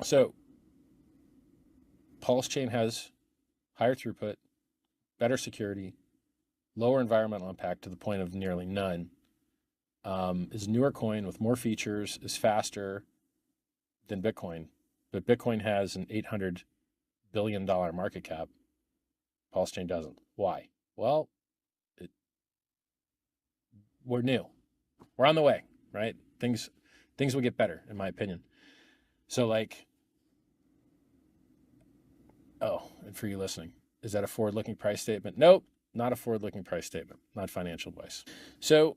So Pulsechain has higher throughput, better security, lower environmental impact to the point of nearly none, is a newer coin with more features, is faster than Bitcoin. But Bitcoin has an $800 billion market cap. Pulsechain doesn't. Why? Well, we're new. We're on the way, right? Things will get better, in my opinion. So like, oh, and for you listening, is that a forward-looking price statement? Nope, not a forward-looking price statement, not financial advice. So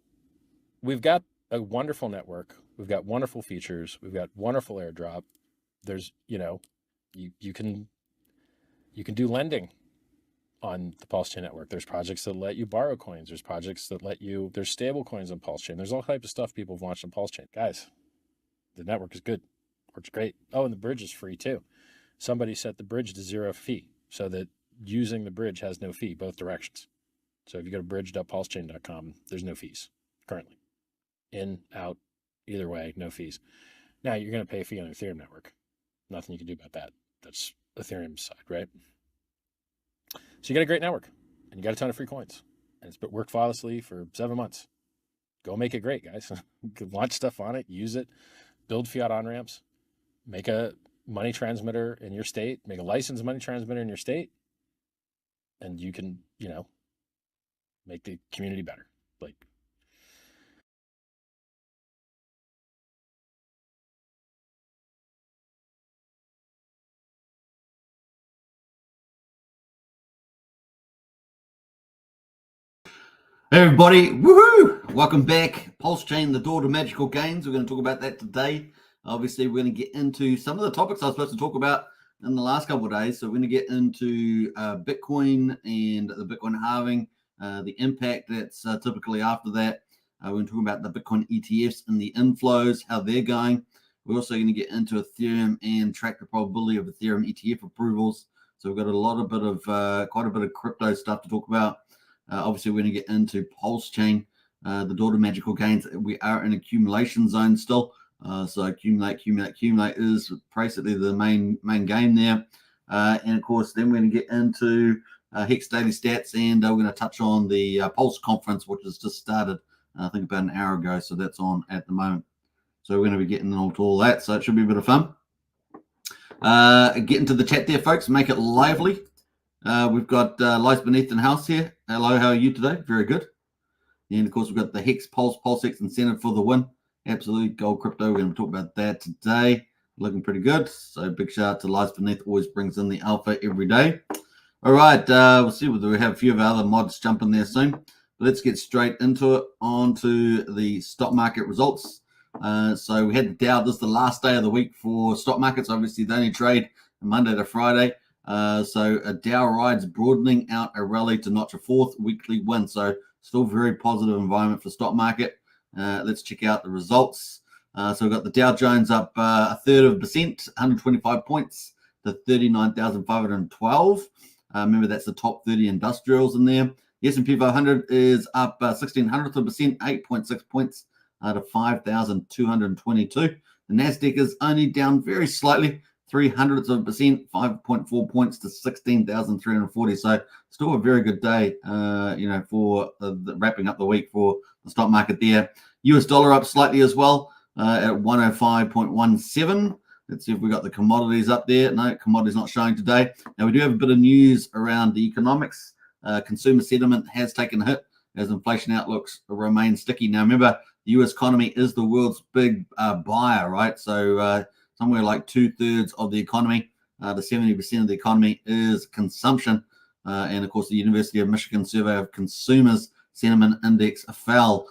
we've got a wonderful network. We've got wonderful features. We've got wonderful airdrop. There's, you can do lending on the Pulsechain network. There's projects that let you borrow coins. There's projects that there's stable coins on Pulsechain. There's all types of stuff people have launched on Pulsechain. Guys, the network is good. Works great. Oh, and the bridge is free too. Somebody set the bridge to 0 fee so that using the bridge has no fee, both directions. So if you go to bridge.pulsechain.com, there's no fees currently. In, out, either way, no fees. Now you're going to pay a fee on the Ethereum network. Nothing you can do about that. That's Ethereum's side, right? So you got a great network and you got a ton of free coins and it's been worked flawlessly for 7 months. Go make it great, guys. Launch stuff on it, use it, build fiat on-ramps, make a money transmitter in your state, make a licensed money transmitter in your state, and you can, make the community better. Like, Hey everybody, woohoo! Welcome back. Pulsechain, the door to magical gains. We're going to talk about that today. Obviously, we're going to get into some of the topics I was supposed to talk about in the last couple of days. So we're going to get into Bitcoin and the Bitcoin halving, the impact that's typically after that. We're going to talk about the Bitcoin ETFs and the inflows, how they're going. We're also going to get into Ethereum and track the probability of Ethereum ETF approvals. So we've got quite a bit of crypto stuff to talk about. Obviously, we're going to get into Pulsechain, the door to magical gains. We are in accumulation zone still. So accumulate is basically the main game there. And of course, then we're going to get into Hex daily stats, and we're going to touch on the Pulse conference, which has just started, I think about an hour ago. So that's on at the moment. So we're going to be getting into all that. So it should be a bit of fun. Get into the chat there, folks. Make it lively. We've got Lights Beneath in house here. Hello, how are you today? Very good. And of course, we've got the Hex Pulsex incentive for the win. Absolutely, gold crypto. We're going to talk about that today. Looking pretty good. So big shout out to Lights Beneath. Always brings in the alpha every day. All right, we'll see whether we have a few of our other mods jump in there soon. But let's get straight into it. On to the stock market results. So we had the Dow. This is the last day of the week for stock markets. Obviously, they only trade Monday to Friday. So a Dow rides broadening out a rally to notch a fourth weekly win. So still very positive environment for stock market. Let's check out the results. So we've got the Dow Jones up 0.33%, 125 points to 39,512. Remember, that's the top 30 industrials in there. The S&P 500 is up 0.16%, 8.6 points to 5,222. The NASDAQ is only down very slightly, 0.03%, 5.4 points to 16,340. So still a very good day, for wrapping up the week for the stock market there. US dollar up slightly as well at 105.17. Let's see if we got the commodities up there. No, commodities not showing today. Now, we do have a bit of news around the economics. Consumer sentiment has taken a hit as inflation outlooks remain sticky. Now, remember, the US economy is the world's big buyer, right? So somewhere like 2/3 of the economy, the 70% of the economy is consumption. And of course, the University of Michigan survey of consumers sentiment index fell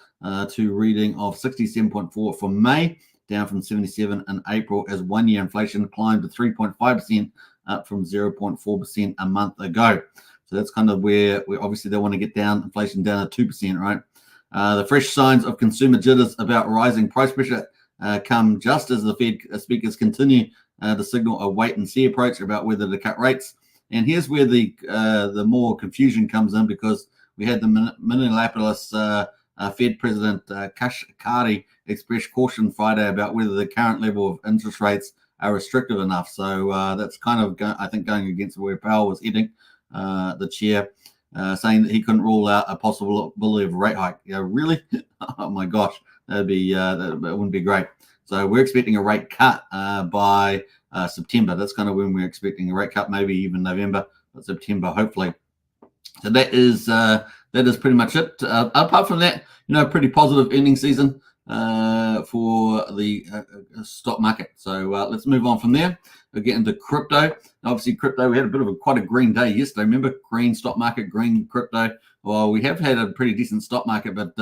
to reading of 67.4 for May, down from 77 in April, as 1 year inflation climbed to 3.5%, up from 0.4% a month ago. So that's kind of where we obviously they want to get down inflation down to 2%, right? The fresh signs of consumer jitters about rising price pressure come just as the Fed speakers continue to signal a wait-and-see approach about whether to cut rates. And here's where the more confusion comes in, because we had the Minneapolis Fed President Kashkari express caution Friday about whether the current level of interest rates restrictive enough. So that's kind of, I think, going against where Powell was heading, the chair, saying that he couldn't rule out a possibility of a rate hike. Really? Oh my gosh, that wouldn't be great. So we're expecting a rate cut by September. That's kind of when we're expecting a rate cut, maybe even November, but September, hopefully. So that is pretty much it. Apart from that, pretty positive earnings season for the stock market. So let's move on from there. We'll get into crypto. Obviously, crypto, we had a bit of quite a green day yesterday. Remember, green stock market, green crypto. Well, we have had a pretty decent stock market, but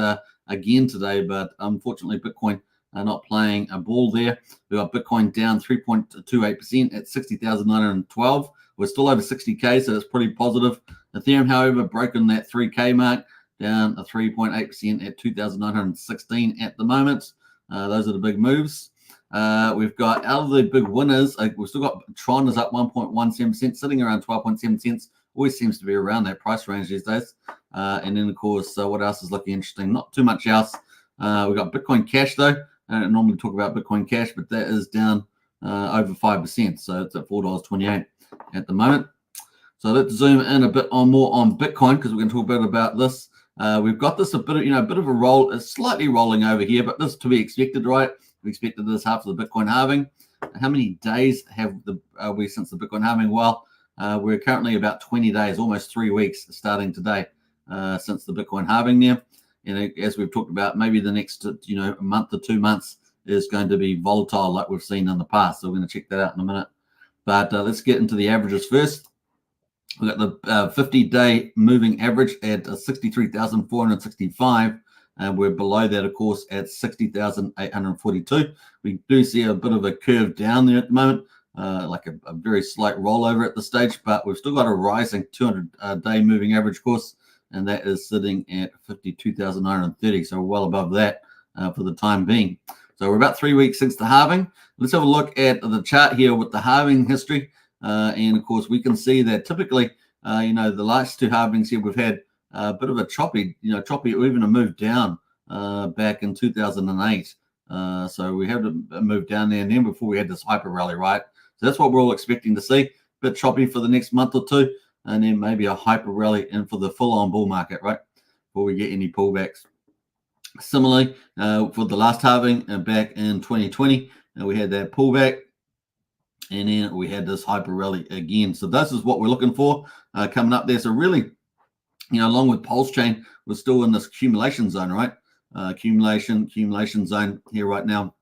again today. But unfortunately, Bitcoin not playing a ball there. We got Bitcoin down 3.28% at 60,912. We're still over 60K, so that's pretty positive. Ethereum, however, broken that 3K mark, down 3.8% at 2,916 at the moment. Those are the big moves. We've got out of the big winners, we've still got Tron is up 1.17%, sitting around 12.7 cents. Always seems to be around that price range these days. And then, of course, what else is looking interesting? Not too much else. We've got Bitcoin Cash, though. I don't normally talk about Bitcoin Cash, but that is down over 5%. So it's at $4.28 at the moment. So let's zoom in a bit more on Bitcoin, because we're going to talk a bit about this. We've got this a bit of a roll, slightly rolling over here, but this is to be expected, right? We expected this after the Bitcoin halving. How many days have we since the Bitcoin halving? Well, we're currently about 20 days, almost 3 weeks, starting today, since the Bitcoin halving there. And as we've talked about, maybe the next a month or 2 months is going to be volatile, like we've seen in the past. So we're going to check that out in a minute. But let's get into the averages first. We've got the 50-day moving average at 63,465, and we're below that, of course, at 60,842. We do see a bit of a curve down there at the moment, like a very slight rollover at the stage, but we've still got a rising 200-day moving average course, and that is sitting at 52,930, so well above that for the time being. So we're about 3 weeks since the halving. Let's have a look at the chart here with the halving history. And of course, we can see that typically, the last two halvings here, we've had a bit of a choppy or even a move down back in 2008. So we had a move down there, and then before we had this hyper rally, right? So that's what we're all expecting to see. A bit choppy for the next month or two, and then maybe a hyper rally in for the full-on bull market, right? Before we get any pullbacks. Similarly, for the last halving back in 2020, we had that pullback. And then we had this hyper rally again. So this is what we're looking for coming up there. So really, along with Pulsechain, we're still in this accumulation zone, right? Accumulation zone here right now.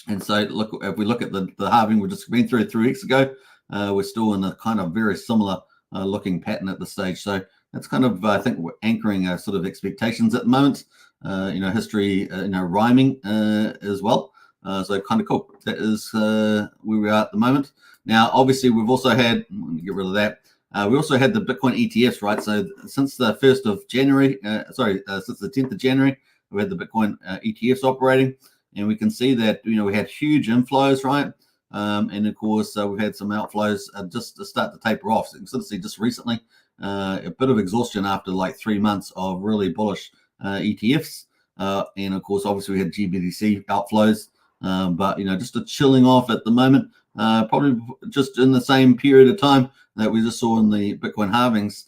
And so look, if we look at the halving we just been through 3 weeks ago, we're still in a kind of very similar looking pattern at the stage. So that's kind of, I think, we're anchoring sort of expectations at the moment. History, rhyming as well. So kind of cool. That is where we are at the moment. Now, obviously, we've also had, let me get rid of that. We also had the Bitcoin ETFs, right? So since the 1st of January, since the 10th of January, we had the Bitcoin ETFs operating. And we can see that, we had huge inflows, right? And of course, we've had some outflows just to start to taper off. So you can sort of see just recently a bit of exhaustion after like 3 months of really bullish ETFs. And of course, obviously, we had GBTC outflows. But just a chilling off at the moment, probably just in the same period of time that we just saw in the Bitcoin halvings,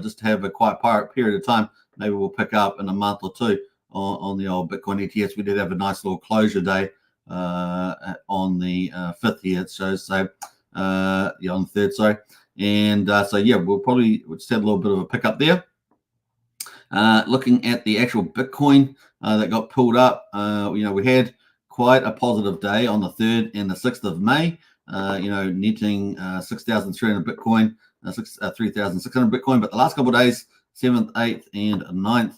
just to have a quiet period of time. Maybe we'll pick up in a month or two on the old Bitcoin ETFs. We did have a nice little closure day on the 5th here. It shows, so on the 3rd, sorry. And we'll just have a little bit of a pickup there. Looking at the actual Bitcoin that got pulled up, we had quite a positive day on the 3rd and the 6th of May, netting 6,300 Bitcoin, 3,600 Bitcoin. But the last couple of days, 7th, 8th, and 9th,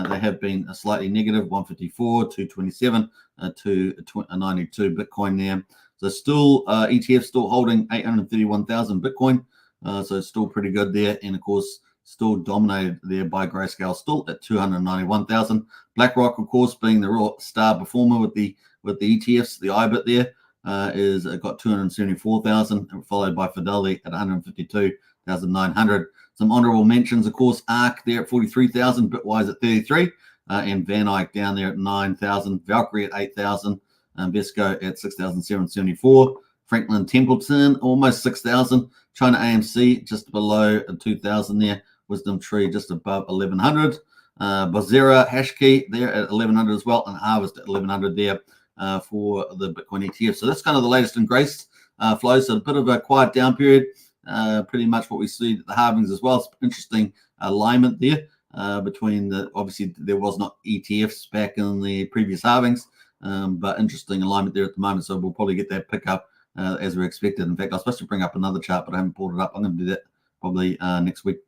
they have been slightly negative, 154, 227, 292 Bitcoin there. So still, ETF still holding 831,000 Bitcoin. So it's still pretty good there. And of course, still dominated there by Grayscale, still at 291,000. BlackRock, of course, being the real star performer with the ETFs, the IBIT there is got 274,000, followed by Fidelity at 152,900. Some honorable mentions, of course, ARK there at 43,000, Bitwise at 33, and Van Eyck down there at 9,000, Valkyrie at 8,000, and Vesco at 6,774. Franklin Templeton, almost 6,000. China AMC, just below 2,000 there. Wisdom Tree, just above 1,100. Bozera Hashkey there at 1,100 as well, and Harvest at 1,100 there for the Bitcoin ETF. So that's kind of the latest in Grace flow. So a bit of a quiet down period, pretty much what we see at the halvings as well. It's interesting alignment there between obviously there was not ETFs back in the previous halvings, but interesting alignment there at the moment. So we'll probably get that pickup as we expected. In fact, I was supposed to bring up another chart, but I haven't pulled it up. I'm going to do that probably next week.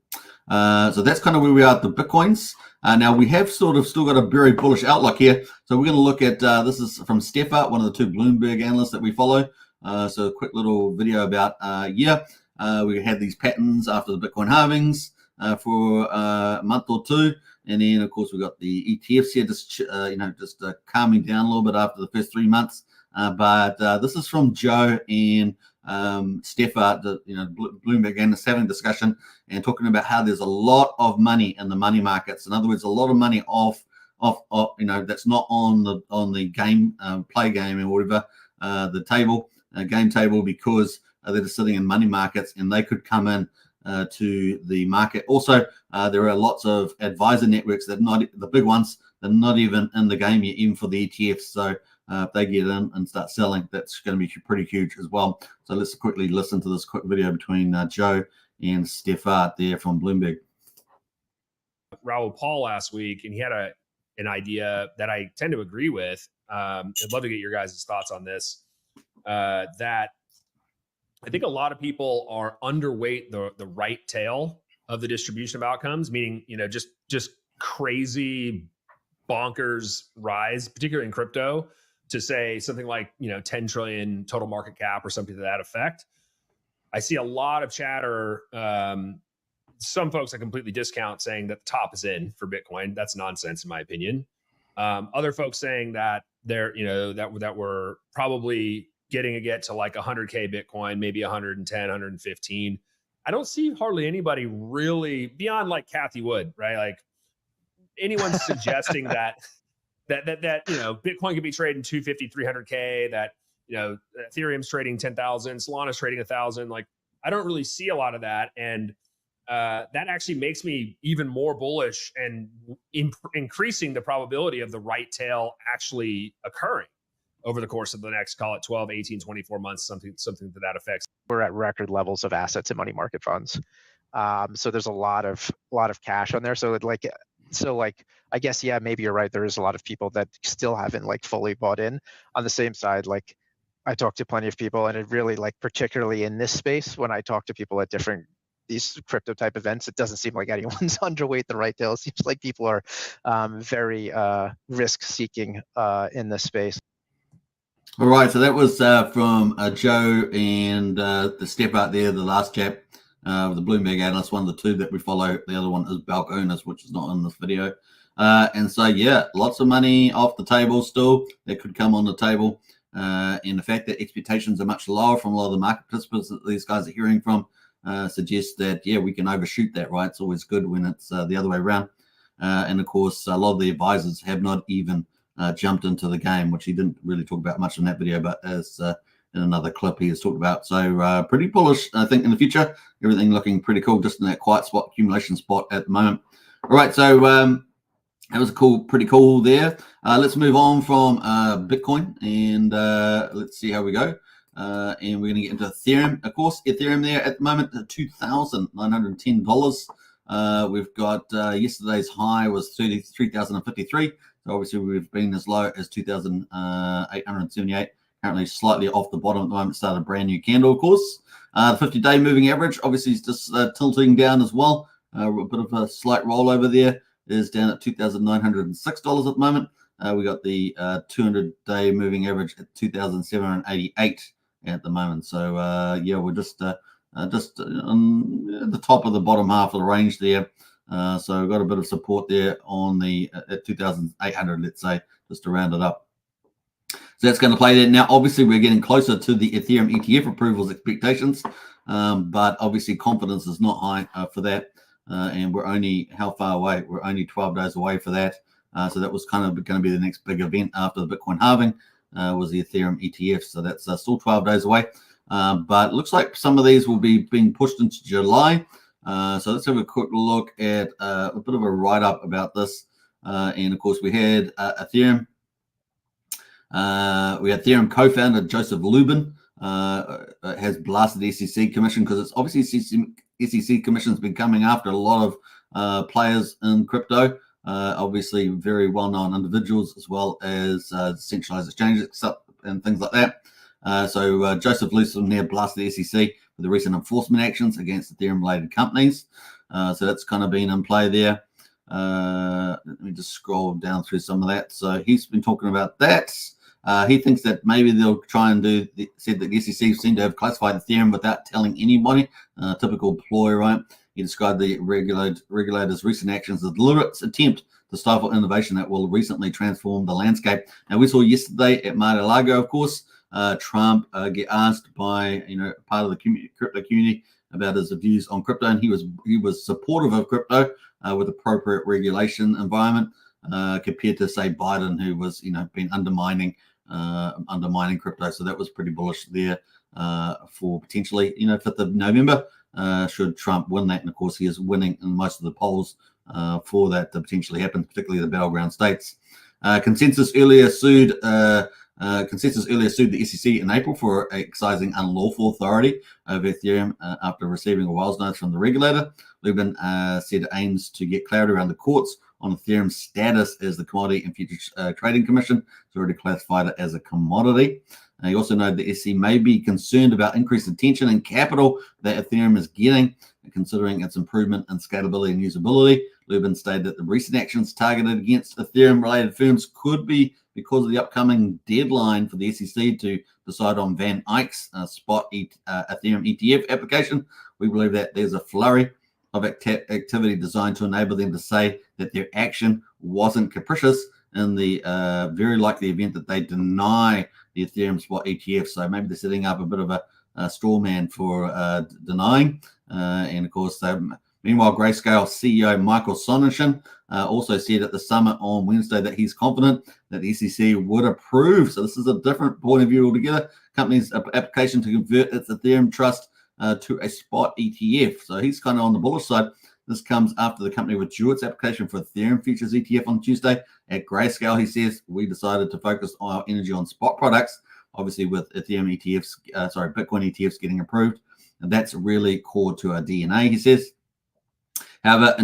So that's kind of where we are at the Bitcoins. Now we have sort of still got a very bullish outlook here. So we're going to look at, this is from Steffa, one of the two Bloomberg analysts that we follow. So a quick little video about, we had these patterns after the Bitcoin halvings for a month or two. And then of course we got the ETFs here, just, calming down a little bit after the first 3 months. But this is from Joe and Steffa, Bloomberg, and having a discussion and talking about how there's a lot of money in the money markets. In other words, a lot of money off that's not on the game, play game or whatever, the table, game table, because they're just sitting in money markets and they could come in to the market. Also, there are lots of advisor networks that not the big ones, they're not even in the game yet, even for the ETFs. So if they get in and start selling, that's going to be pretty huge as well. So let's quickly listen to this quick video between Joe and Stefan there from Bloomberg. Raul Paul last week, and he had an idea that I tend to agree with. I'd love to get your guys' thoughts on this. That I think a lot of people are underweight the right tail of the distribution of outcomes, meaning just crazy bonkers rise, particularly in crypto, to say something like 10 trillion total market cap or something to that effect. I see a lot of chatter. Some folks I completely discount, saying that the top is in for Bitcoin. That's nonsense in my opinion. Other folks saying that they're that we're probably get to like 100K Bitcoin, maybe 110, 115. I don't see hardly anybody really beyond like Kathy Wood, right? Like anyone suggesting that Bitcoin could be trading 250, 300K, that Ethereum's trading 10,000, Solana's trading 1,000. Like I don't really see a lot of that, and that actually makes me even more bullish and increasing the probability of the right tail actually occurring over the course of the next, call it 12, 18, 24 months, something to that effect. We're at record levels of assets in money market funds. So there's a lot of cash on there. So I guess, yeah, maybe you're right. There is a lot of people that still haven't fully bought in. On the same side, I talk to plenty of people, and it really particularly in this space, when I talk to people at these crypto type events, it doesn't seem like anyone's underweight the right tail. It seems like people are very risk seeking in this space. All right, so that was from Joe and the step out there, the last chap, the Bloomberg analyst, one of the two that we follow. The other one is Balcones, which is not in this video. And so, yeah, lots of money off the table still that could come on the table. And the fact that expectations are much lower from a lot of the market participants that these guys are hearing from suggests that, yeah, we can overshoot that, right? It's always good when it's the other way around. And, of course, a lot of the advisors have not even jumped into the game, which he didn't really talk about much in that video, but as in another clip he has talked about. So pretty bullish, I think, in the future. Everything looking pretty cool, just in that quiet spot, accumulation spot at the moment. All right, so that was pretty cool there. Let's move on from Bitcoin, and let's see how we go. And we're going to get into Ethereum. Of course, Ethereum there at the moment at $2,910. We've got yesterday's high was 33,053. So obviously we've been as low as 2,878. Currently slightly off the bottom at the moment. Started a brand new candle, of course. The 50-day moving average obviously is just tilting down as well. A bit of a slight rollover there. Is down at $2,906 at the moment. We got the 200-day moving average at 2,788 at the moment. So yeah, we're just on the top of the bottom half of the range there. So we've got a bit of support there on the at 2,800, let's say, just to round it up. So that's going to play there. Now, obviously, we're getting closer to the Ethereum ETF approvals expectations, but obviously confidence is not high for that. And we're only, how far away? We're only 12 days away for that. So that was kind of going to be the next big event after the Bitcoin halving, was the Ethereum ETF. So that's still 12 days away. but it looks like some of these will be being pushed into July. So let's have a quick look at a bit of a write-up about this. And of course, we had Ethereum. We had Ethereum co-founder Joseph Lubin has blasted the SEC commission because it's obviously SEC commission's been coming after a lot of players in crypto. Obviously, very well-known individuals as well as centralized exchanges and things like that. So Joseph Lubin here blasted the SEC for the recent enforcement actions against Ethereum-related companies. So that's kind of been in play there. Let me just scroll down through some of that. So he's been talking about that. He thinks that maybe they'll try and said that the SEC seem to have classified Ethereum without telling anybody. Typical ploy, right? He described the regulators' recent actions as a deliberate attempt to stifle innovation that will recently transform the landscape. And we saw yesterday at Mar-a-Lago, of course, Trump get asked by part of the crypto community about his views on crypto, and he was supportive of crypto with appropriate regulation environment compared to say Biden, who was been undermining crypto. So that was pretty bullish there for potentially 5th of November should Trump win that, and of course he is winning in most of the polls for that to potentially happen, particularly the battleground states. Consensus earlier sued the SEC in April for exercising unlawful authority over Ethereum after receiving a Wiles notice from the regulator. Lubin said it aims to get clarity around the courts on Ethereum's status as the Commodity and Futures Trading Commission. It's already classified it as a commodity. He also noted the SEC may be concerned about increased attention and capital that Ethereum is getting, considering its improvement in scalability and usability. Lubin stated that the recent actions targeted against Ethereum-related firms could be because of the upcoming deadline for the SEC to decide on Van Eyck's spot Ethereum ETF application. We believe that there's a flurry of activity designed to enable them to say that their action wasn't capricious in the very likely event that they deny the Ethereum spot ETF. So maybe they're setting up a bit of a straw man for denying. And of course, meanwhile, Grayscale CEO Michael Sonnenschein also said at the summit on Wednesday that he's confident that the SEC would approve. So this is a different point of view altogether. Company's application to convert its Ethereum trust to a spot ETF. So he's kind of on the bullish side. This comes after the company withdrew its application for Ethereum futures ETF on Tuesday. At Grayscale, he says, we decided to focus our energy on spot products, obviously with Ethereum ETFs, Bitcoin ETFs getting approved. And that's really core to our DNA, he says. However,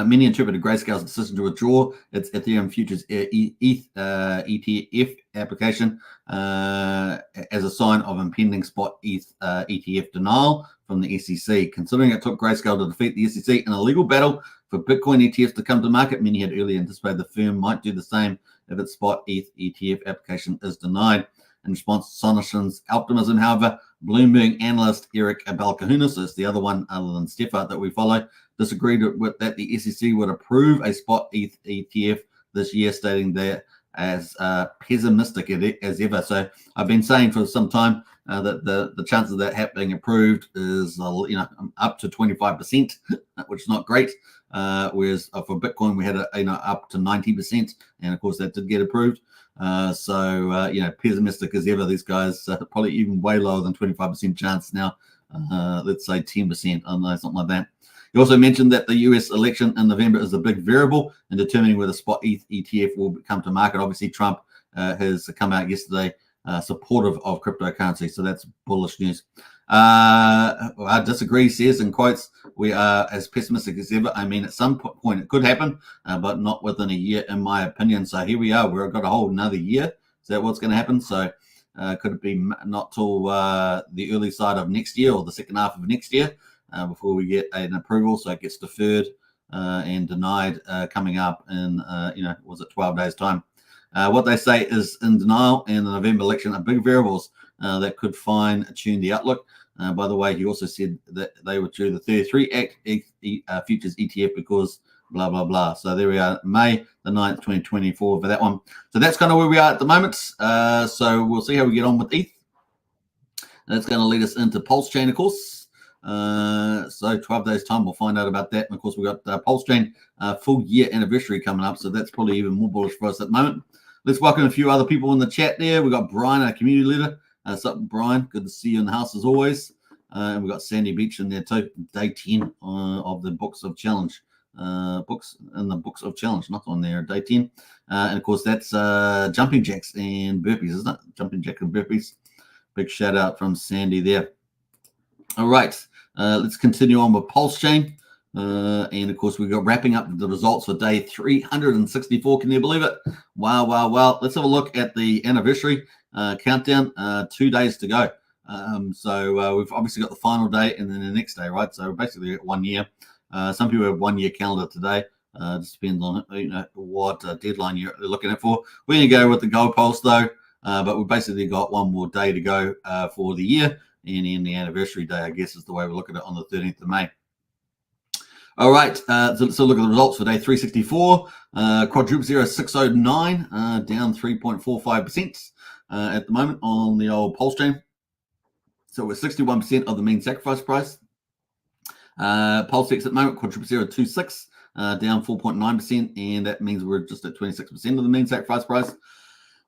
many interpreted Grayscale's decision to withdraw its Ethereum futures ETF application as a sign of impending spot ETH ETF denial from the SEC. Considering it took Grayscale to defeat the SEC in a legal battle for Bitcoin ETFs to come to market, many had earlier anticipated the firm might do the same if its spot ETH ETF application is denied. In response to Sonnenschein's optimism, however, Bloomberg analyst Eric Balkahunas, is the other one other than Stefan that we follow, disagreed with that the SEC would approve a spot ETH ETF this year, stating that as pessimistic as ever. So I've been saying for some time that the chances of that being approved is up to 25%, which is not great. Whereas for Bitcoin we had up to 90%, and of course that did get approved. Pessimistic as ever. These guys probably even way lower than 25% chance now. Let's say 10%, I don't know, something like that. He also mentioned that the US election in November is a big variable in determining whether spot ETH ETF will come to market. Obviously, Trump has come out yesterday supportive of cryptocurrency, so that's bullish news. I disagree, says in quotes, we are as pessimistic as ever. I mean, at some point it could happen, but not within a year, in my opinion. So here we are. We've got a whole another year. Is that what's going to happen? So could it be not till the early side of next year or the second half of next year before we get an approval? So it gets deferred and denied coming up in, was it 12 days' time? What they say is in denial and the November election are big variables that could fine-tune the outlook. By the way, he also said that they withdrew the 33 Act futures ETF because blah, blah, blah. So there we are, May the 9th, 2024 for that one. So that's kind of where we are at the moment. So we'll see how we get on with ETH. That's going to lead us into Pulsechain, of course. So 12 days' time, we'll find out about that. And of course, we've got Pulsechain full year anniversary coming up. So that's probably even more bullish for us at the moment. Let's welcome a few other people in the chat there. We've got Brian, our community leader. What's up, Brian? Good to see you in the house as always. And we've got Sandy Beach in there too. Day 10 of the Books of Challenge. Books in the Books of Challenge, not on there. Day 10. And of course, that's jumping jacks and burpees, isn't it? Jumping jack and burpees. Big shout out from Sandy there. All right. Let's continue on with Pulsechain. And of course, we've got wrapping up the results for day 364. Can you believe it? Wow, wow, wow. Let's have a look at the anniversary countdown. 2 days to go. So we've obviously got the final day and then the next day, right? So basically 1 year. Some people have 1 year calendar today. Just depends on what deadline you're looking at for. We're going to go with the goalpost though, but we've basically got one more day to go for the year, and then the anniversary day, I guess, is the way we look at it on the 13th of May. All right, so let's look at the results for day 364. Quadruple 0609, down 3.45% at the moment on the old Pulsechain. So we're 61% of the mean sacrifice price. Pulsex at the moment, quadruple 026, down 4.9%, and that means we're just at 26% of the mean sacrifice price.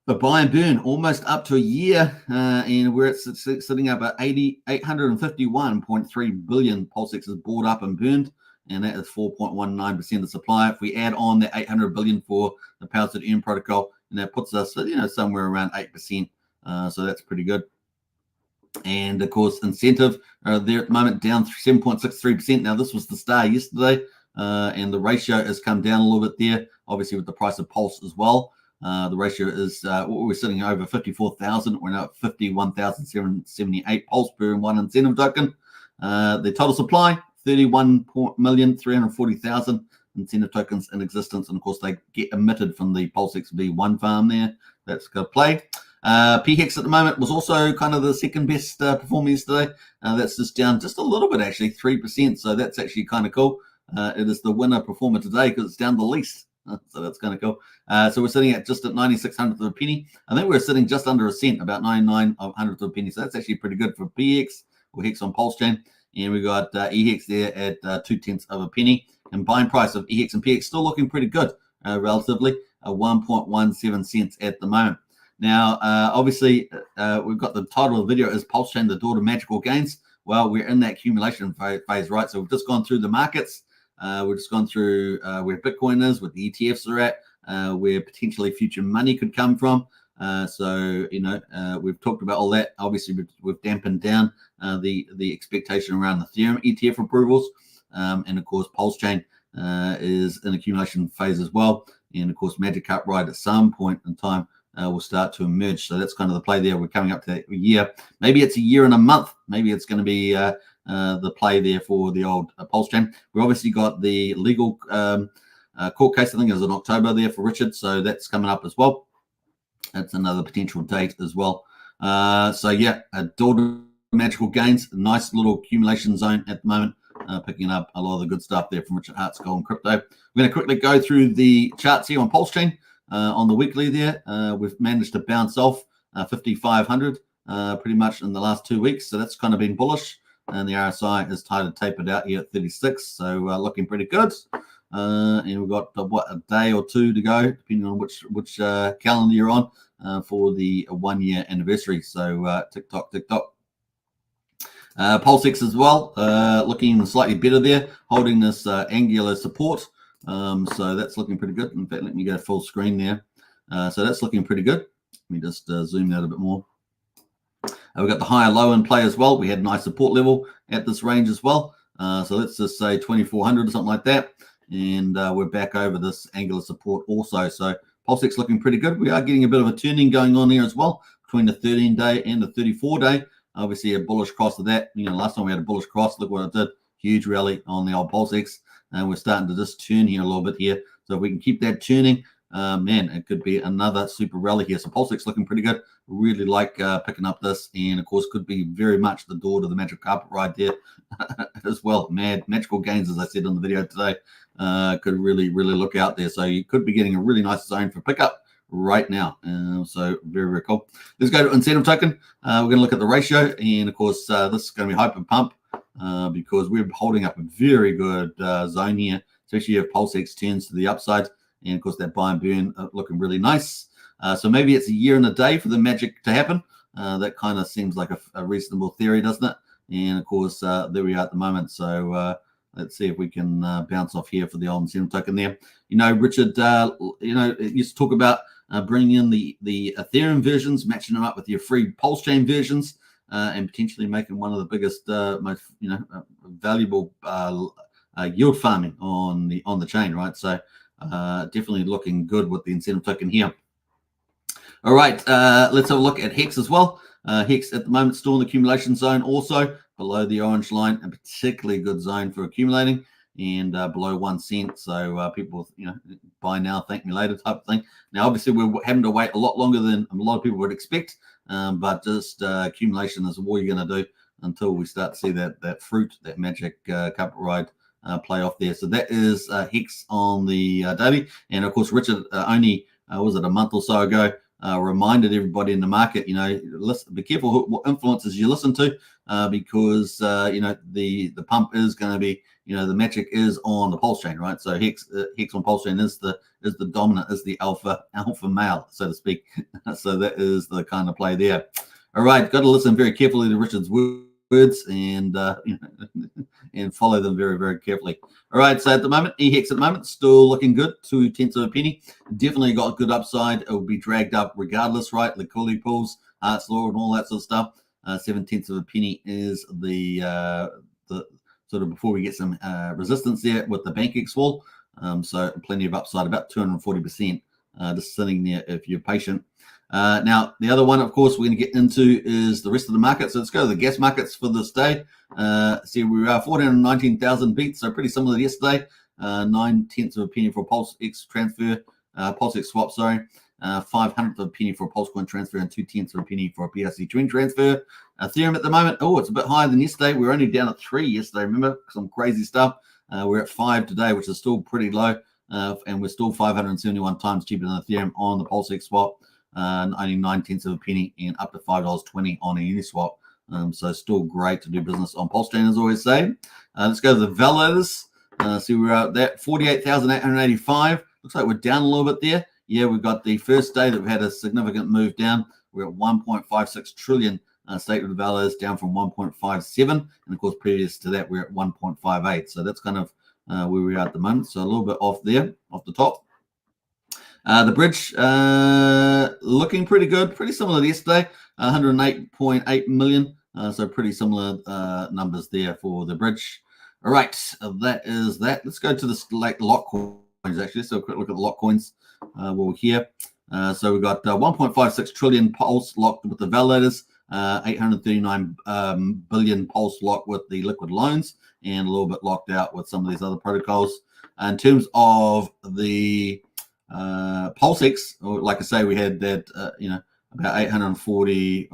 The buy and burn almost up to a year, and we're sitting up at 851.3 billion Pulsex is bought up and burned, and that is 4.19% of supply. If we add on the 800 billion for the Powers to Earn protocol, and that puts us, somewhere around 8%. So that's pretty good. And of course, incentive there at the moment down 7.63%. Now this was the star yesterday, and the ratio has come down a little bit there, obviously with the price of Pulse as well. The ratio is we're sitting over 54,000. We're now at 51,778 Pulse per one incentive token. The total supply 31,340,000 incentive tokens in existence, and of course they get emitted from the Pulse XV1 farm there. That's going to play. PHEX at the moment was also kind of the second best performer yesterday. That's just down just a little bit, actually, 3%. So that's actually kind of cool. It is the winner performer today because it's down the least. So that's kind of cool. So we're sitting at just at 96 hundredths of a penny. I think we're sitting just under a cent, about 99 hundredths of a penny. So that's actually pretty good for PHEX or Hex on Pulsechain. And we got EHEX there at 2/10 of a penny. And buying price of EHEX and PHEX still looking pretty good, relatively, 1.17 cents at the moment. Now, obviously, we've got the title of the video is Pulsechain, the Door to Magical Gains. Well, we're in that accumulation phase, right? So we've just gone through the markets. We've just gone through where Bitcoin is, what the ETFs are at, where potentially future money could come from. So, we've talked about all that. Obviously, we've dampened down the expectation around the Ethereum ETF approvals. And, of course, Pulsechain is in accumulation phase as well. And, of course, Magic Carp Ride at some point in time will start to emerge. So that's kind of the play there. We're coming up to that year. Maybe it's a year and a month. Maybe it's going to be the play there for the old Pulsechain. We obviously got the legal court case, I think it was in October there for Richard. So that's coming up as well. That's another potential date as well. So yeah, Door to Magical Gains, a nice little accumulation zone at the moment. Picking up a lot of the good stuff there from Richard Hart's Gold and Crypto. We're going to quickly go through the charts here on Pulsechain. On the weekly there, we've managed to bounce off 5,500 pretty much in the last 2 weeks. So that's kind of been bullish. And the RSI is tapered out here at 36. So looking pretty good. And we've got, a day or two to go, depending on which calendar you're on for the 1 year anniversary. So tick tock. Pulsex as well, looking slightly better there, holding this angular support. So that's looking pretty good. In fact, let me go full screen there. So that's looking pretty good. Let me just zoom out a bit more. We've got the higher low in play as well. We had a nice support level at this range as well. So let's just say 2,400 or something like that. And we're back over this angular support also. So Pulsex looking pretty good. We are getting a bit of a turning going on here as well between the 13-day and the 34-day. Obviously a bullish cross of that. Last time we had a bullish cross, look what it did. Huge rally on the old Pulsex. And we're starting to just turn here a little bit here. So if we can keep that turning, man, it could be another super rally here. So Pulsex looking pretty good. Really like picking up this. And, of course, could be very much the door to the magic carpet ride there as well. Magical gains, as I said in the video today, could really, really look out there. So you could be getting a really nice zone for pickup right now. So very, very cool. Let's go to incentive token. We're going to look at the ratio. And, of course, this is going to be hyper pump. Because we're holding up a very good zone here, especially if Pulsex turns to the upside. And, of course, that buy and burn looking really nice. So maybe it's a year and a day for the magic to happen. That kind of seems like a reasonable theory, doesn't it? And of course, there we are at the moment. So let's see if we can bounce off here for the old incentive token there. Richard, it used to talk about bringing in the Ethereum versions, matching them up with your free Pulsechain versions, and potentially making one of the biggest, most valuable yield farming on the chain, right? So definitely looking good with the incentive token here. All right, let's have a look at Hex as well. Hex at the moment still in the accumulation zone, also below the orange line, a particularly good zone for accumulating, and below 1 cent. So people, buy now, thank me later type of thing. Now, obviously, we're having to wait a lot longer than a lot of people would expect, but just accumulation is all you're going to do until we start to see that fruit, that magic carpet ride play off there. So that is Hex on the daily. And of course, Richard only, was it a month or so ago, reminded everybody in the market, listen, be careful what influences you listen to, because the pump is going to be, the magic is on the pulse chain, right? So Hex on pulse chain is the dominant, is the alpha male, so to speak. So that is the kind of play there. All right, got to listen very carefully to Richard's words and and follow them very, very carefully. All right, so at the moment, EHEX at the moment still looking good, 2/10 of a penny. Definitely got good upside. It will be dragged up regardless, right? Liquidity pools, Hart's Law, and all that sort of stuff. 7/10 of a penny is the sort of before we get some resistance there with the BankX wall. So plenty of upside, about 240%, just sitting there if you're patient. Now, the other one, of course, we're going to get into is the rest of the market. So let's go to the gas markets for this day. See, we are 419,000 beats, so pretty similar to yesterday. 9/10 of a penny for a PulseX transfer, PulseX swap, sorry. 5/100 of a penny for a Pulsecoin transfer, and 2/10 of a penny for a PRC twin transfer. Ethereum at the moment, it's a bit higher than yesterday. We were only down at 3 yesterday, remember? Some crazy stuff. We're at 5 today, which is still pretty low. And we're still 571 times cheaper than Ethereum on the PulseX swap. Only 9/10 of a penny and up to $5.20 on a Uniswap. So still great to do business on Pulsechain, as I always say. Let's go to the validators. See, we're at that 48,885. Looks like we're down a little bit there. Yeah, we've got the first day that we had a significant move down. We're at 1.56 trillion statement of validators, down from 1.57. And of course, previous to that, we're at 1.58. So that's kind of where we are at the moment. So a little bit off there, off the top. The bridge looking pretty good, pretty similar to yesterday, 108.8 million. So pretty similar numbers there for the bridge. All right, that is that. Let's go to the lock coins actually. So a quick look at the lock coins while we're here. So we've got 1.56 trillion Pulse locked with the validators, 839 billion Pulse locked with the liquid loans, and a little bit locked out with some of these other protocols. In terms of the PulseX, like I say, we had that about 850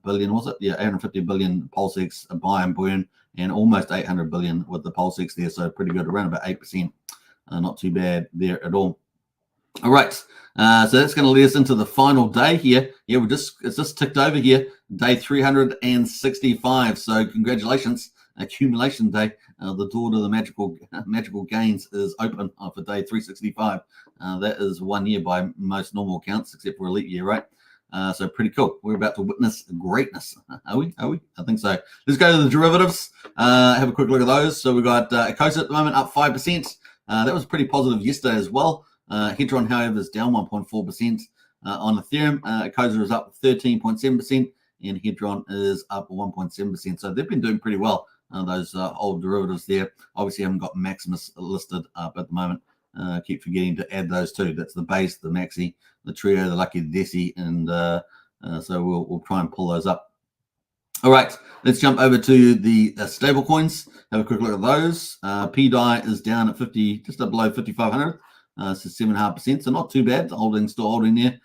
billion, was it? Yeah, 850 billion PulseX buy and burn, and almost 800 billion with the PulseX there. So pretty good, around about 8%. Not too bad there at all. All right, so that's going to lead us into the final day here. Yeah, it's just ticked over here, day 365. So congratulations, accumulation day. The door to the magical gains is open for day 365. That is 1 year by most normal accounts, except for a leap year, right? So pretty cool. We're about to witness greatness. Are we? I think so. Let's go to the derivatives. Have a quick look at those. So we've got Acosa at the moment up 5%. That was pretty positive yesterday as well. Hedron, however, is down 1.4% on Ethereum. Acosa is up 13.7%, and Hedron is up 1.7%. So they've been doing pretty well. Those old derivatives there. Obviously, haven't got Maximus listed up at the moment. Keep forgetting to add those two. That's the base, the Maxi, the Trio, the Lucky, the Desi, and so we'll try and pull those up. All right, let's jump over to the stable coins. Have a quick look at those. PDI is down at 50, just up below 5,500. So 7.5%. So not too bad. Still holding there.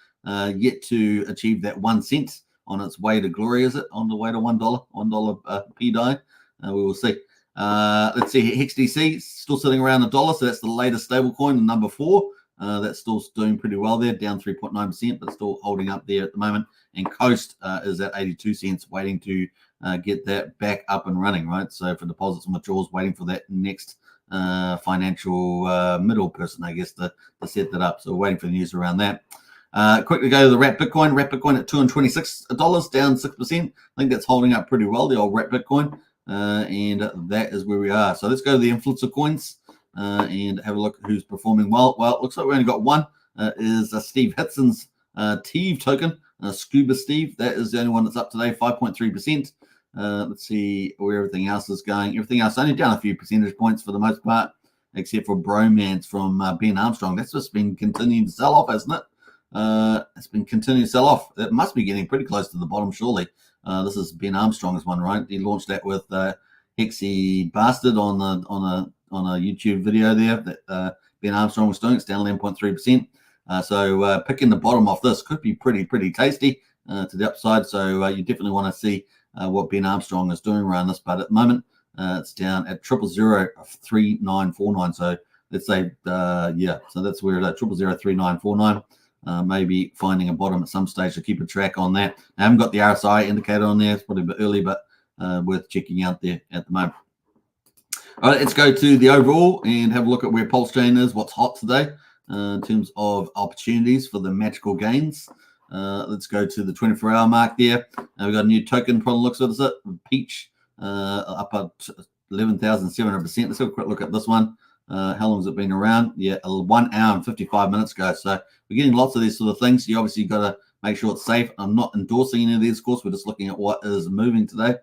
Yet to achieve that 1 cent on its way to glory. Is it on the way to $1? $1 PDI. We will see. Let's see. HexDC still sitting around $1. So that's the latest stable coin, number 4. That's still doing pretty well there, down 3.9%, but still holding up there at the moment. And Coast is at 82 cents, waiting to get that back up and running, right? So for deposits and withdrawals, waiting for that next financial middle person, I guess, to set that up. So we're waiting for the news around that. Quickly go to the Wrap Bitcoin. Wrap Bitcoin at $226, down 6%. I think that's holding up pretty well, the old Wrap Bitcoin. And that is where we are. So let's go to the influencer coins and have a look at who's performing well. Well, it looks like we only got one. Is Steve Hitson's TEVE token, Scuba Steve. That is the only one that's up today, 5.3%. Let's see where everything else is going. Everything else only down a few percentage points for the most part, except for Bromance from Ben Armstrong. That's just been continuing to sell off, hasn't it? It's been continuing to sell off. It must be getting pretty close to the bottom, surely. This is Ben Armstrong's one, right? He launched that with Hexy Bastard on a YouTube video there that Ben Armstrong was doing. It's down 11.3%. So picking the bottom off this could be pretty tasty to the upside. So you definitely want to see what Ben Armstrong is doing around this. But at the moment, it's down at 0003949. So let's say, so that's where it's at, 0003949. Maybe finding a bottom at some stage to keep a track on that. I haven't got the RSI indicator on there. It's probably a bit early, but worth checking out there at the moment. All right, let's go to the overall and have a look at where Pulsechain is, what's hot today in terms of opportunities for the magical gains. Let's go to the 24-hour mark there. We've got a new token, probably looks at it, Peach, up at 11,700%. Let's have a quick look at this one. How long has it been around? Yeah, 1 hour and 55 minutes ago. So we're getting lots of these sort of things. You obviously got to make sure it's safe. I'm not endorsing any of these, of course. We're just looking at what is moving today.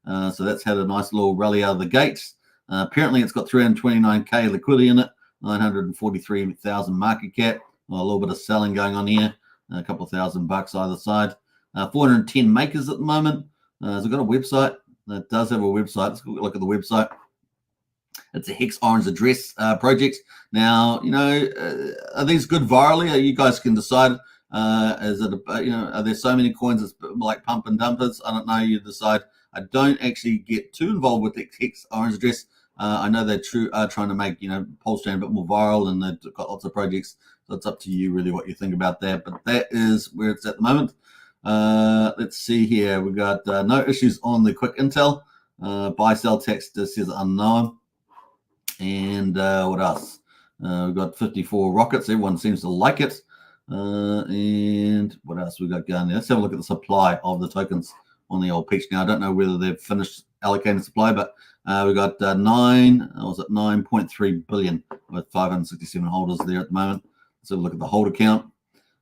So that's had a nice little rally out of the gates. Apparently, it's got 329K liquidity in it, 943,000 market cap. Well, a little bit of selling going on here, a couple of $1,000 either side. 410 makers at the moment. Has it got a website? It does have a website. Let's look at the website. It's a Hex Orange Address project. Now, are these good virally? You guys can decide. Is it, are there so many coins that's like pump and dumpers? I don't know. You decide. I don't actually get too involved with the Hex Orange Address. I know they're trying to make, Pulsechain a bit more viral, and they've got lots of projects. So it's up to you really what you think about that. But that is where it's at the moment. Let's see here. We've got no issues on the quick intel. Buy sell text says unknown. And what else? We've got 54 rockets. Everyone seems to like it. And what else we got going there? Let's have a look at the supply of the tokens on the old Peach. Now, I don't know whether they've finished allocating supply, but we've got 9.3 billion with 567 holders there at the moment. Let's have a look at the holder count.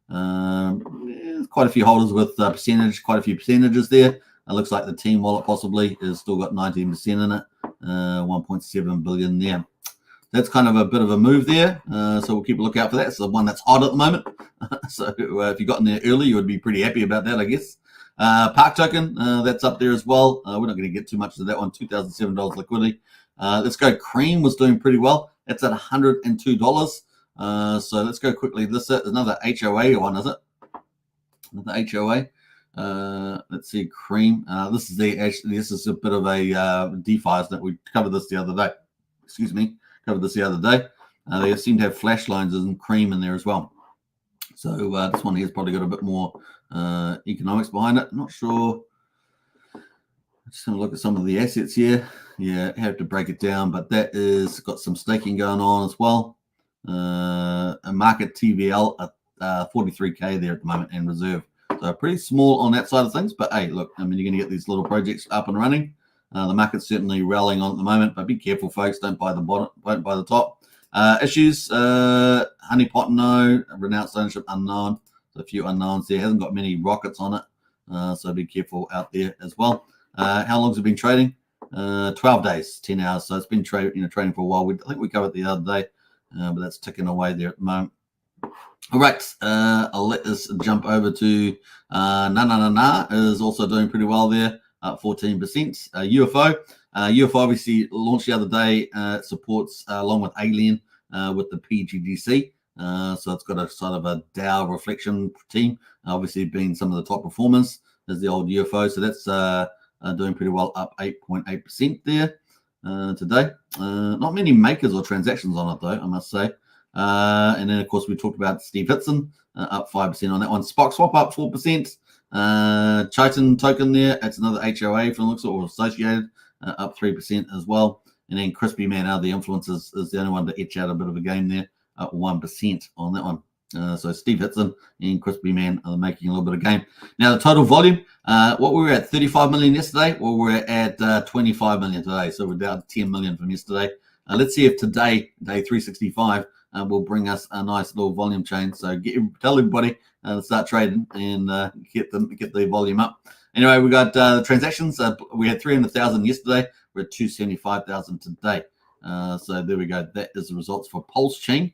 There's quite a few holders with quite a few percentages there. It looks like the team wallet possibly has still got 19% in it. 1.7 billion there. That's kind of a bit of a move there. So we'll keep a lookout for that. It's the one that's hot at the moment. So if you got in there early, you would be pretty happy about that, I guess. Park token, that's up there as well. We're not going to get too much of that one. $2,007 liquidity. Let's go. Cream was doing pretty well. It's at $102. So let's go quickly. This is another HOA one, is it? Another HOA. Let's see, Cream. This is a bit of a DeFi, isn't it? We covered this the other day. They seem to have flash lines and Cream in there as well. So this one here's probably got a bit more economics behind it. Not sure. Just going to look at some of the assets here. Yeah, have to break it down, but that is got some staking going on as well. A market TVL at 43K there at the moment and reserve. So pretty small on that side of things, but hey, look, I mean, you're going to get these little projects up and running. The market's certainly rallying on at the moment, but be careful, folks. Don't buy the bottom, don't buy the top. Issues, Honeypot, no. Renounced ownership, unknown. So a few unknowns there. Hasn't got many rockets on it, so be careful out there as well. How long has it been trading? 12 days, 10 hours. So it's been trading for a while. I think we covered it the other day, but that's ticking away there at the moment. All right, I'll let us jump over to Na is also doing pretty well there, 14%. UFO obviously launched the other day. Supports along with Alien with the PGDC. So it's got a sort of a DAO reflection team, obviously being some of the top performers as the old UFO. So that's doing pretty well, up 8.8% there today. Not many makers or transactions on it though, I must say. And then, of course, we talked about Steve Hitson, up 5% on that one. Spock Swap up 4%. Chitin token there, that's another HOA from the looks or associated, up 3% as well. And then Crispy Man, out of the influencers, is the only one to etch out a bit of a gain there, up 1% on that one. So Steve Hitson and Crispy Man are making a little bit of game. Now the total volume, what we were at 35 million yesterday, well, we're at 25 million today. So we're down 10 million from yesterday. Let's see if today, day 365, will bring us a nice little volume chain. So tell everybody to start trading and get the volume up. Anyway, we got the transactions. We had 300,000 yesterday. We're at 275,000 today. So there we go. That is the results for Pulsechain.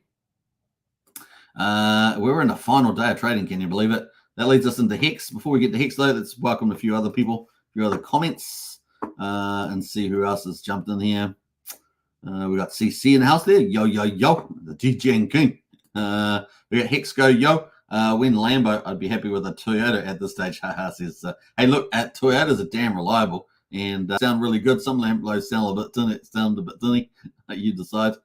We're in the final day of trading. Can you believe it? That leads us into Hex. Before we get to Hex, though, let's welcome a few other people, a few other comments, and see who else has jumped in here. We got CC in the house there. Yo, yo, yo. The DJ King. We got Hex Go, yo. When Lambo, I'd be happy with a Toyota at this stage. Haha, says, hey, look, Toyotas are damn reliable and sound really good. Some Lambos sound a bit tinny. You decide.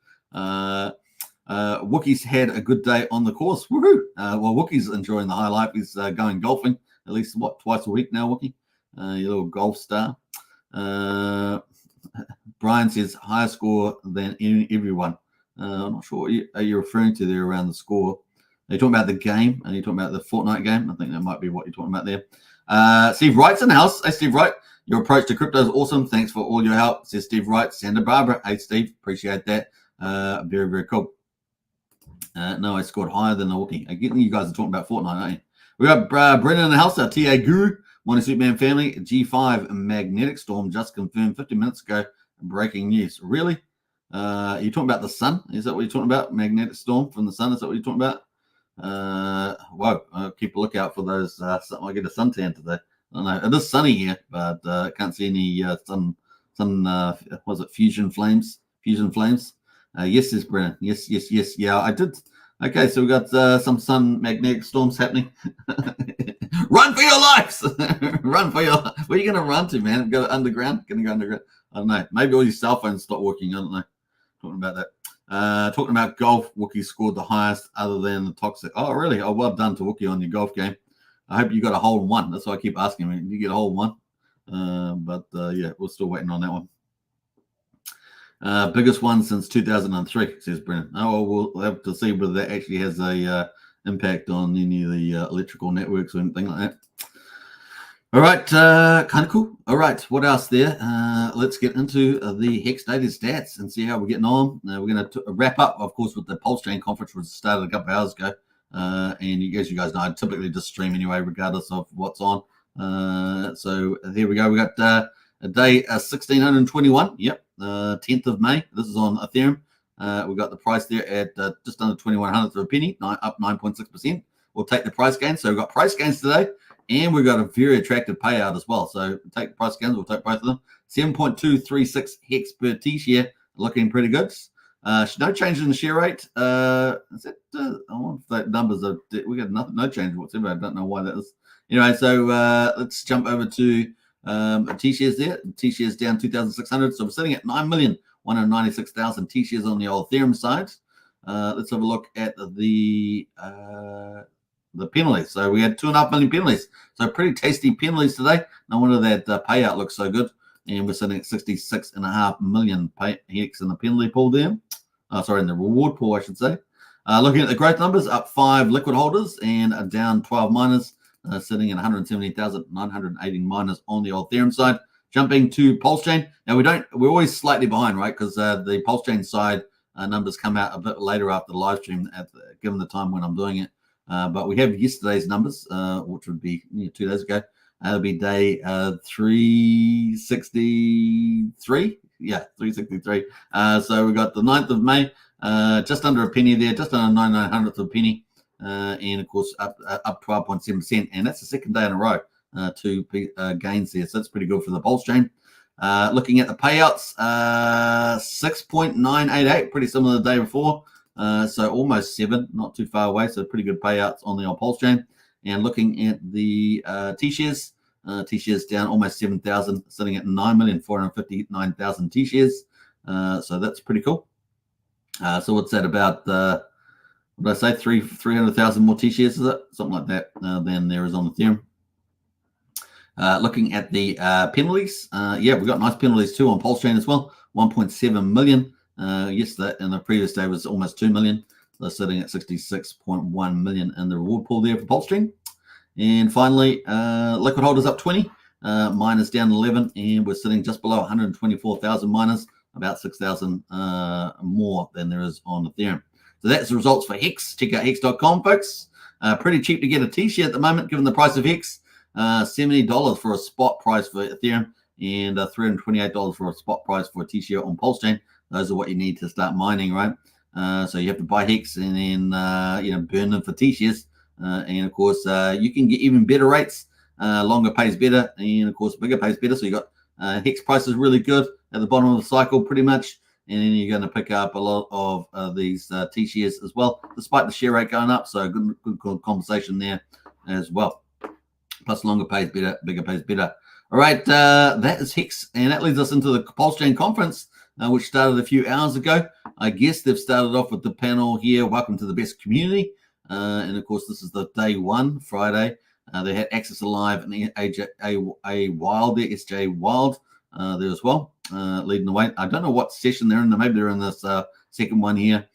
Wookie's had a good day on the course. Woohoo! Well, Wookie's enjoying the high life. He's going golfing at least, twice a week now, Wookie? Your little golf star. Brian says higher score than everyone. I'm not sure what you're referring to there around the score. Are you talking about the game? Are you talking about the Fortnite game? I think that might be what you're talking about there. Steve Wright's in the house. Hey, Steve Wright. Your approach to crypto is awesome. Thanks for all your help, says Steve Wright. Santa Barbara. Hey, Steve. Appreciate that. Very, very cool. No, I scored higher than the Wookie. You guys are talking about Fortnite, aren't you? We got Brendan in the house, our TA Guru, Morning Superman family. G5 magnetic storm just confirmed 50 minutes ago. Breaking news. Really? Are you talking about the sun? Is that what you're talking about? Magnetic storm from the sun? Is that what you're talking about? Whoa, I'll keep a lookout for those. I get a suntan today. I don't know. It is sunny here, but I can't see any was it fusion flames? Fusion flames? Yes, says Brennan. Yes. Yeah, I did. Okay, so we got some sun magnetic storms happening. Run for your lives! Run for your life. Where are you going to run to, man? Go underground? Going to go underground? I don't know. Maybe all your cell phones stop working. I don't know. Talking about that. Talking about golf, Wookie scored the highest other than the toxic. Oh, really? Oh, well done to Wookie on your golf game. I hope you got a hole in one. That's why I keep asking me. Did you get a hole in one? But yeah, we're still waiting on that one. Biggest one since 2003, says Brennan. Oh, well, we'll have to see whether that actually has a impact on any of the electrical networks or anything like that. All right, kind of cool. All right, what else there? Let's get into the Hex Data stats and see how we're getting on. We're going to wrap up, of course, with the Pulsechain conference, which started a couple of hours ago. And as you guys know, I typically just stream anyway, regardless of what's on. So here we go. We got a day 1621. Yep, 10th of May. This is on Ethereum. We got the price there at just under 2100th of a penny, up 9.6%. We'll take the price gains. So we've got price gains today, and we've got a very attractive payout as well. So we'll take the price gains. We'll take both of them. 7.236 hex per T-share, looking pretty good. No change in the share rate. Is that, I wonder if that numbers are, we got no change whatsoever. I don't know why that is. Anyway, so let's jump over to T-shares there. T-shares down 2,600. So we're sitting at 9,196,000 T-shares on the old Ethereum side. Let's have a look at the penalties. So we had 2.5 million penalties. So pretty tasty penalties today. No wonder that payout looks so good. And we're sitting at 66.5 million hex in the penalty pool there. In the reward pool, I should say. Looking at the growth numbers, up 5 liquid holders and down 12 miners, sitting at 170,980 miners on the old Ethereum side. Jumping to Pulsechain. Now we're always slightly behind, right? Because the Pulsechain side numbers come out a bit later after the live stream, given the time when I'm doing it. But we have yesterday's numbers, which would be 2 days ago. That'll be day 363. Yeah, 363. So we got the 9th of May, just under a penny there, just under 9900th of a penny. And of course, up 12.7%. And that's the second day in a row to gains there. So that's pretty good for the Pulsechain. Looking at the payouts, 6.988, pretty similar to the day before. So almost 7, not too far away. So pretty good payouts on the old Pulsechain. And looking at the T-shares, T-shares down almost 7,000, sitting at 9,459,000 T-shares. So that's pretty cool. So what's that about? What did I say? 300,000 more T-shares, is it? Something like that than there is on Ethereum. Looking at the penalties, we've got nice penalties too on Pulsechain as well. 1.7 million. Yesterday and the previous day was almost 2 million. They're sitting at 66.1 million in the reward pool there for Pulsechain. And finally, liquid holders up 20, miners down 11, and we're sitting just below 124,000 miners, about 6,000 more than there is on Ethereum. So that's the results for Hex. Check out hex.com, folks. Pretty cheap to get a t-shirt at the moment, given the price of Hex. $70 for a spot price for Ethereum, and $328 for a spot price for a t-shirt on Pulsechain. Those are what you need to start mining, right? So you have to buy Hex and then burn them for t-shirts. And of course, you can get even better rates. Longer pays better, and of course, bigger pays better. So you got Hex prices really good at the bottom of the cycle, pretty much. And then you're going to pick up a lot of these T-shares as well, despite the share rate going up. So good conversation there as well. Plus, longer pays better, bigger pays better. All right, that is Hex, and that leads us into the Pulsechain conference, which started a few hours ago. I guess they've started off with the panel here. Welcome to the best community. And of course, this is the day one, Friday. They had Access Alive and A Wild there, SJ Wild there as well, leading the way. I don't know what session they're in. Maybe they're in this second one here.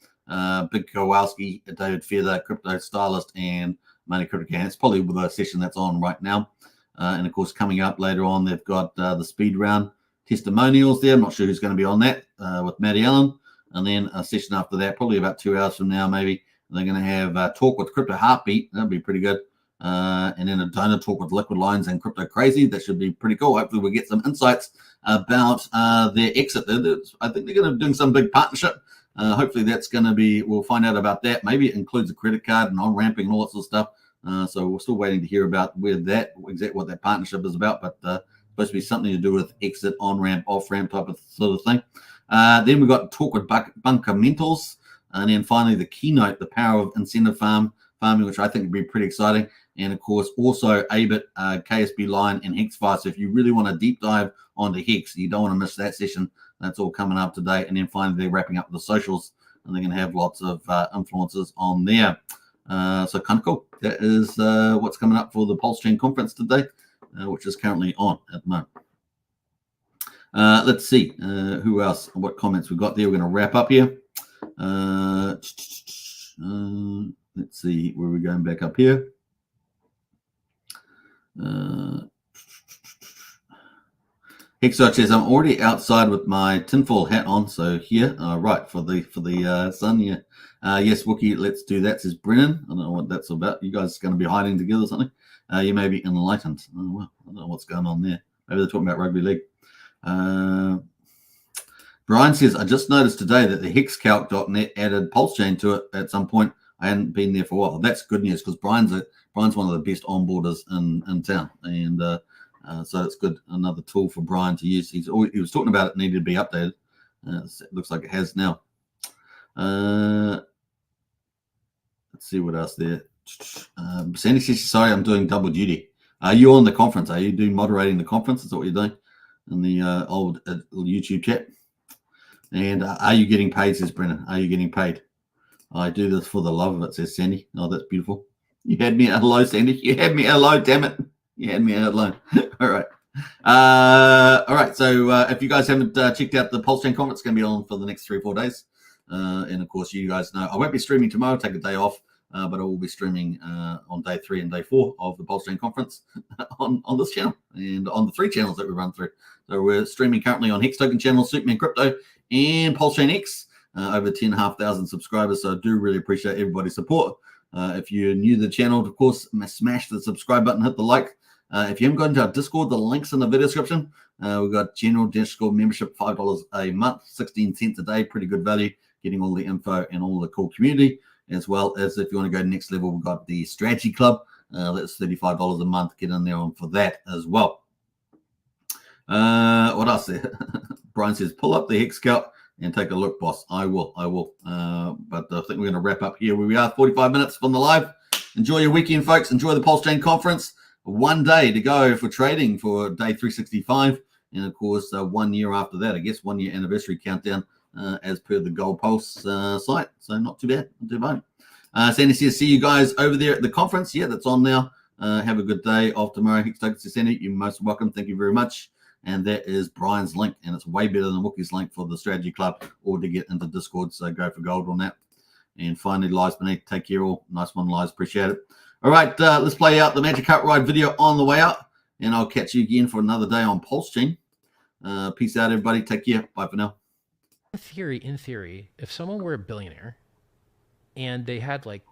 Big Kowalski, David Feather, Crypto Stylist, and Money Crypto. It's probably the session that's on right now. And of course, coming up later on, they've got the speed round testimonials there. I'm not sure who's going to be on that with Matty Allen. And then a session after that, probably about 2 hours from now, maybe. They're going to have talk with Crypto Heartbeat. That'll be pretty good. And then a donor talk with Liquid Lines and Crypto Crazy. That should be pretty cool. Hopefully we'll get some insights about their exit. I think they're going to be doing some big partnership. Hopefully that's going to be, we'll find out about that. Maybe it includes a credit card and on-ramping and all that sort of stuff. So we're still waiting to hear about exactly what that partnership is about, but supposed to be something to do with exit, on-ramp, off-ramp type of sort of thing. Then we've got talk with Bunker Mentals. And then finally, the keynote, the power of incentive farming, which I think would be pretty exciting. And of course, also ABIT, KSB Line, and HexFi. So if you really want to deep dive onto Hex, you don't want to miss that session. That's all coming up today. And then finally, they're wrapping up the socials, and they're going to have lots of influencers on there. So kind of cool. That is what's coming up for the Pulsechain conference today, which is currently on at the moment. Let's see who else, what comments we've got there. We're going to wrap up here. Let's see where we're going back up here. Hexarch says I'm already outside with my tinfoil hat on, so here, right, for the sun. Yeah, yes, Wookie, let's do that. Says Brennan. I don't know what that's about. You guys are going to be hiding together or something. You may be enlightened. Oh, well, I don't know what's going on there. Maybe they're talking about rugby league. Brian says, I just noticed today that the hexcalc.net added Pulsechain to it at some point. I hadn't been there for a while. That's good news because Brian's one of the best onboarders in town. And so it's good. Another tool for Brian to use. He was talking about it needed to be updated. It looks like it has now. Let's see what else there. Sandy says, sorry, I'm doing double duty. Are you on the conference? Are you doing moderating the conference? Is that what you're doing in the old YouTube chat? And are you getting paid, says Brennan? Are you getting paid? I do this for the love of it, says Sandy. Oh, that's beautiful. You had me at hello, Sandy. You had me at hello, damn it. You had me at hello. All right. All right. So if you guys haven't checked out the Pulsechain conference, it's going to be on for the next 3 or 4 days. And of course, you guys know I won't be streaming tomorrow. Take a day off. But I will be streaming on day 3 and day 4 of the Pulsechain conference on this channel and on the 3 channels that we run through. So we're streaming currently on Hex Token channel, Superman Crypto, and Pulsechain X. Over 10,500 subscribers. So I do really appreciate everybody's support. If you're new to the channel, of course, smash the subscribe button, hit the like. If you haven't gone to our Discord, the link's in the video description. We've got general Discord membership, $5 a month, 16 cents a day. Pretty good value, getting all the info and all the cool community. As well as if you want to go to next level, we've got the Strategy Club. That's $35 a month. Get in there on for that as well. What else there? Brian says, pull up the Hex Scout and take a look, boss. I will. But I think we're going to wrap up here where we are, 45 minutes from the live. Enjoy your weekend, folks. Enjoy the Pulsechain conference. 1 day to go for trading for day 365. And, of course, 1 year after that, I guess 1 year anniversary countdown as per the Gold Pulse site. So not too bad. Not too bad. Sandy says, see you guys over there at the conference. Yeah, that's on now. Have a good day off tomorrow. Hex Token says, Sandy, you're most welcome. Thank you very much. And that is Brian's link, and it's way better than Wookie's link for the Strategy Club or to get into Discord. So go for gold on that. And finally, Lies Beneath, take care all. Nice one, Lies. Appreciate it. All right, let's play out the Magic Carpet Ride video on the way out. And I'll catch you again for another day on Pulsechain. Peace out, everybody. Take care. Bye for now. In theory, if someone were a billionaire and they had like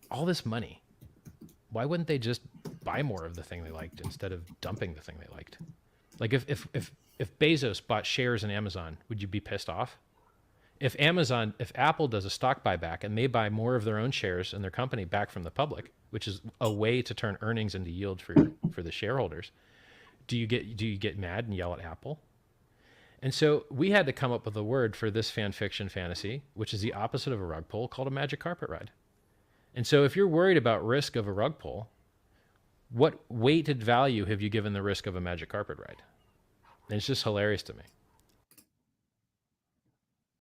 all this money, why wouldn't they just buy more of the thing they liked instead of dumping the thing they liked? Like if Bezos bought shares in Amazon, would you be pissed off? If Apple does a stock buyback and they buy more of their own shares in their company back from the public, which is a way to turn earnings into yield for the shareholders, do you get mad and yell at Apple? And so we had to come up with a word for this fan fiction fantasy, which is the opposite of a rug pull, called a magic carpet ride. And so if you're worried about risk of a rug pull, what weighted value have you given the risk of a magic carpet ride? And it's just hilarious to me.